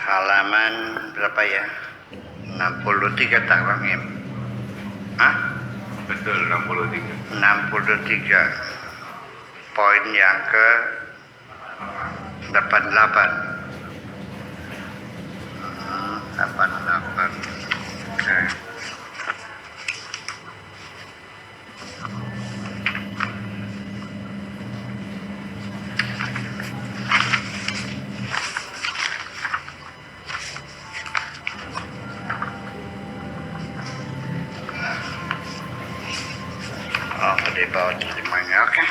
halaman berapa ya? 63 tak Bang Im? Hah? Betul, 63. 63. Poin yang ke 88. 88. Oke. Oh, di bawah terjemahnya, oke.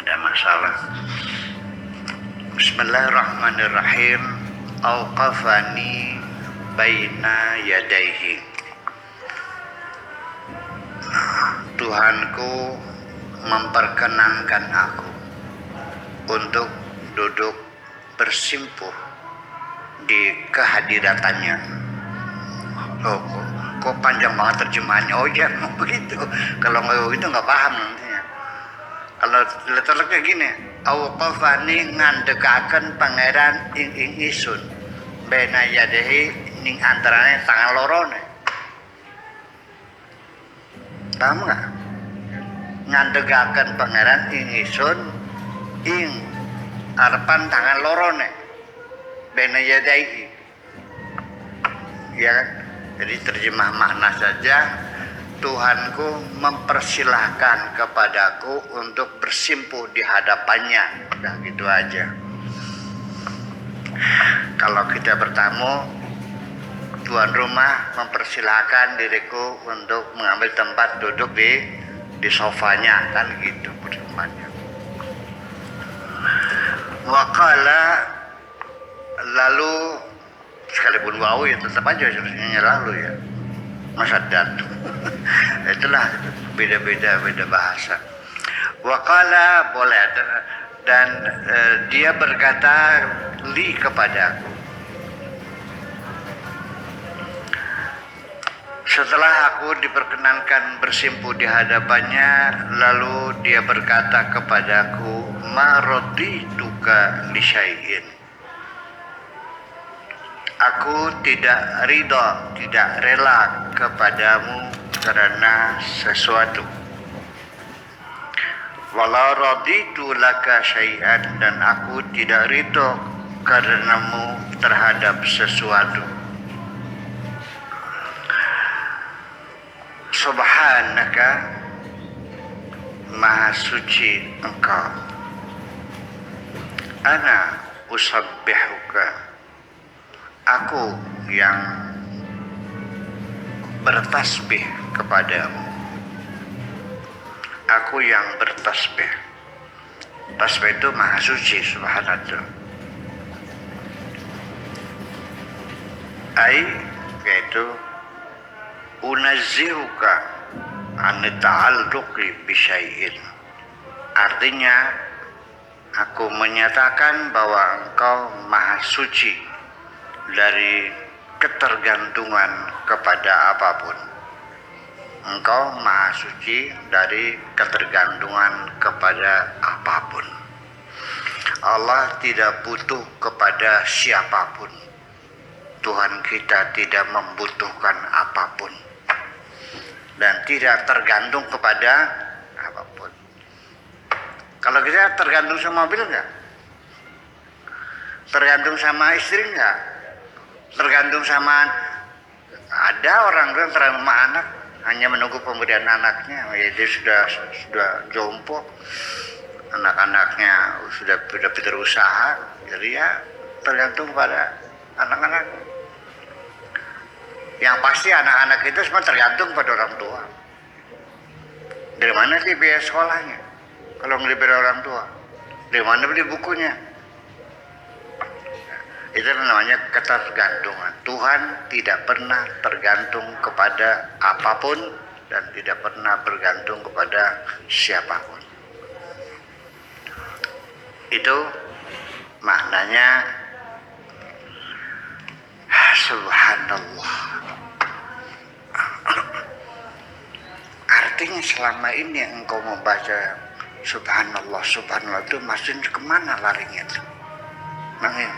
Ada masalah. Bismillahirrahmanirrahim. Auqafani baina yadaihi. Tuhanku memperkenankan aku untuk duduk bersimpuh di kehadirannya. Oh, kok panjang banget terjemahannya? Oh iya, begitu. Kalau nggak begitu nggak paham nantinya. Kalau letternya gini, auqafani ngandekaken pangeran ing isun bena yadehi ning antarane tangan lorone. Paham nggak? Ngandekaken pangeran ing isun ing arepan tangan lorone bena yadehi. Ya kan? Jadi terjemah makna saja, Tuhanku mempersilahkan kepadaku untuk bersimpuh di hadapannya. Udah gitu aja. Kalau kita bertamu, tuan rumah mempersilahkan diriku untuk mengambil tempat duduk di sofanya, kan gitu pertemuannya. Waqala, lalu sekalipun wau ya tetap aja sebenarnya lalu ya. Masa dan itulah beda bahasa. Waqala boleh dan dia berkata li kepadaku. Setelah aku diperkenankan bersimpuh di hadapannya, lalu dia berkata kepadaku, ma radituka li syai'in. Aku tidak ridho, tidak rela kepadamu karena sesuatu. Walau raditu laka syai'an, dan aku tidak ridho karenamu terhadap sesuatu. Subhanaka, maha suci engkau. Ana usabbihuka, aku yang bertasbih kepadamu. Aku yang bertasbih. Tasbih itu maha suci, subhanallah. Yaitu unazzihuka an ta'alluqi bisyai'in. Artinya, aku menyatakan bahwa engkau maha suci dari ketergantungan kepada apapun. Engkau maha suci dari ketergantungan kepada apapun. Allah tidak butuh kepada siapapun. Tuhan kita tidak membutuhkan apapun dan tidak tergantung kepada apapun. Kalau kita tergantung sama mobil enggak? Tergantung sama istri enggak? Tergantung sama, ada orang yang tergantung sama anak, hanya menunggu pemberian anaknya. Ya, dia sudah jompo, anak-anaknya sudah pintar usaha, jadi ya tergantung pada anak-anak. Yang pasti anak-anak itu semua tergantung pada orang tua. Dari mana sih biaya sekolahnya? Kalau nggak dari orang tua, dari mana beli bukunya? Itu namanya ketergantungan. Tuhan tidak pernah tergantung kepada apapun dan tidak pernah bergantung kepada siapapun. Itu maknanya subhanallah. Artinya selama ini engkau membaca subhanallah, subhanallah itu maksudnya kemana larinya itu? Makanya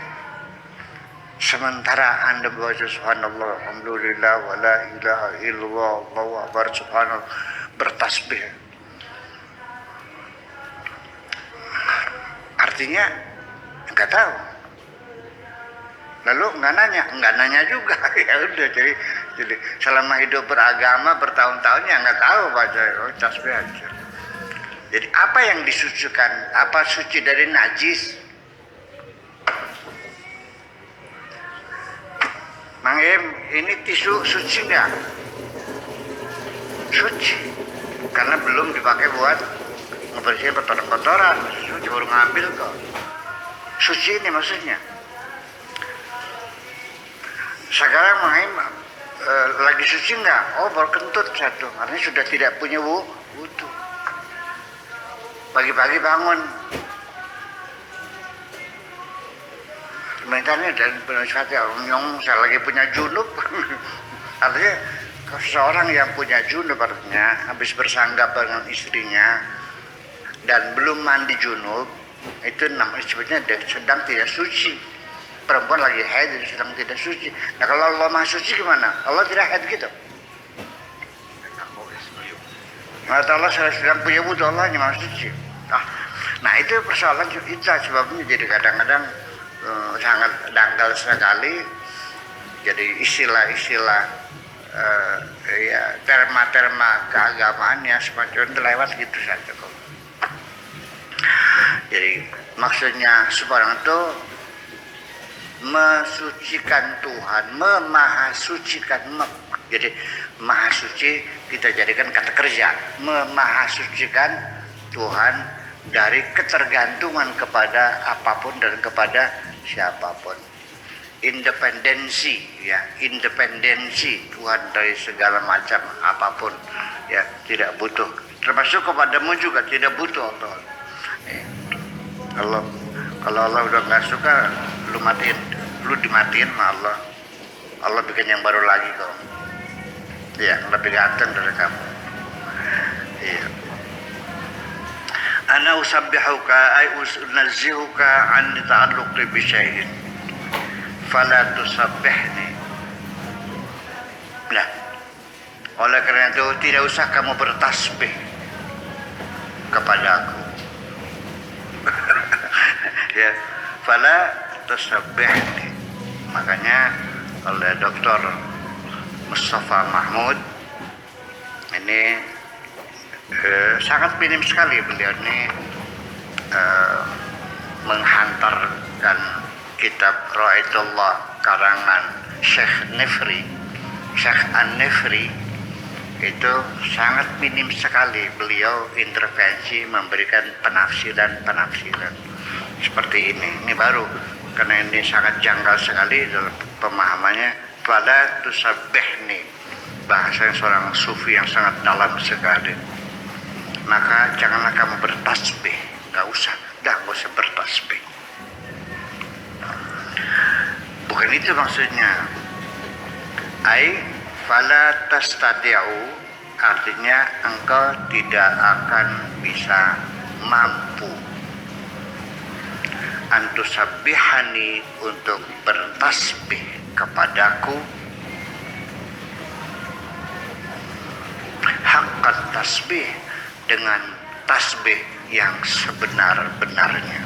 sementara Anda baca subhanallah, alhamdulillah, wala ilaha illallah, Allahu akbar, subhanallah, bertasbih. Artinya nggak tahu. Lalu nggak nanya juga. Ya udah, jadi selama hidup beragama bertahun-tahun ya nggak tahu baca tasbih aja. Jadi apa yang disucikan? Apa suci dari najis? Mang Em, ini tisu suci nggak? Suci, karena belum dipakai buat ngebersihin kotoran-kotoran. Suci baru ngambil kok. Suci ini maksudnya. Sekarang Mang Em lagi suci nggak? Oh, baru kentut satu, artinya sudah tidak punya wudu. Pagi-pagi bangun. Sebenarnya dan penasihat nyong saya lagi punya junub. Artinya seorang yang punya junub artinya habis bersanggah dengan istrinya dan belum mandi junub, itu namanya sebetulnya sedang tidak suci. Perempuan lagi haid sedang tidak suci. Nah kalau Allah Maha Suci gimana? Allah tidak haid gitu. Allah sedang punya wudhu, Allah Maha Suci. Nah itu persoalan kita, sebabnya jadi kadang-kadang sangat dangkal sekali. Jadi istilah-istilah ya terma-terma keagamaannya semacam itu lewat gitu saja kok. Jadi maksudnya seorang itu mensucikan Tuhan, memahasucikan. Jadi maha suci kita jadikan kata kerja, memahasucikan Tuhan dari ketergantungan kepada apapun dan kepada siapapun. Independensi, ya, independensi Tuhan dari segala macam apapun, ya, tidak butuh. Termasuk kepadamu juga tidak butuh Allah. Kalau Allah udah nggak suka, lu dimatiin sama Allah. Allah bikin yang baru lagi kok. Ya, lebih ganteng dari kamu. Iya. Ana usabbihuka ay unazzihuka an ta'alluqi bi syai'in fala tusabbihni. Nah, oleh karena itu tidak usah kamu bertasbih kepada aku. Ya, fala tusabbihni. Makanya oleh Dr. Mustafa Mahmud ini sangat minim sekali beliau ini menghantarkan kitab Ra'aitullah karangan Syekh An-Nifri. Itu sangat minim sekali beliau intervensi memberikan penafsiran seperti ini. Ini baru, karena ini sangat janggal sekali dalam pemahamannya. Fala tusabbihni, bahasa seorang sufi yang sangat dalam sekali. Maka janganlah kamu bertasbih, nggak usah bertasbih. Bukan itu maksudnya. Fala tastati'u, artinya engkau tidak akan bisa mampu antusabbihani, untuk bertasbih kepadaku haqqat tasbih, dengan tasbih yang sebenar-benarnya.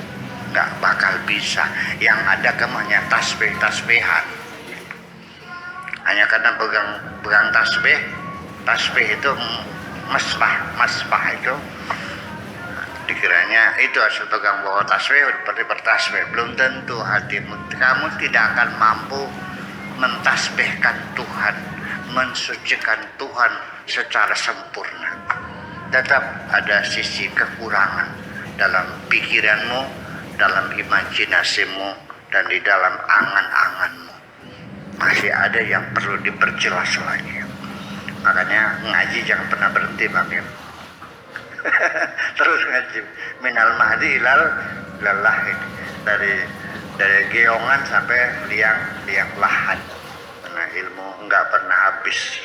Nggak bakal bisa. Yang ada kemahnya tasbih-tasbihan. Hanya karena pegang tasbih itu masbah itu dikiranya itu asal pegang bawa tasbih berarti bertasbih. Belum tentu hatimu. Kamu tidak akan mampu mentasbihkan Tuhan, mensucikan Tuhan secara sempurna. Tetap ada sisi kekurangan dalam pikiranmu, dalam imajinasimu, dan di dalam angan-anganmu. Masih ada yang perlu diperjelas lagi. Makanya ngaji jangan pernah berhenti, makin terus ngaji minal mahdi ilal lahid, dari geongan sampai liang lahat. Karena ilmu enggak pernah habis.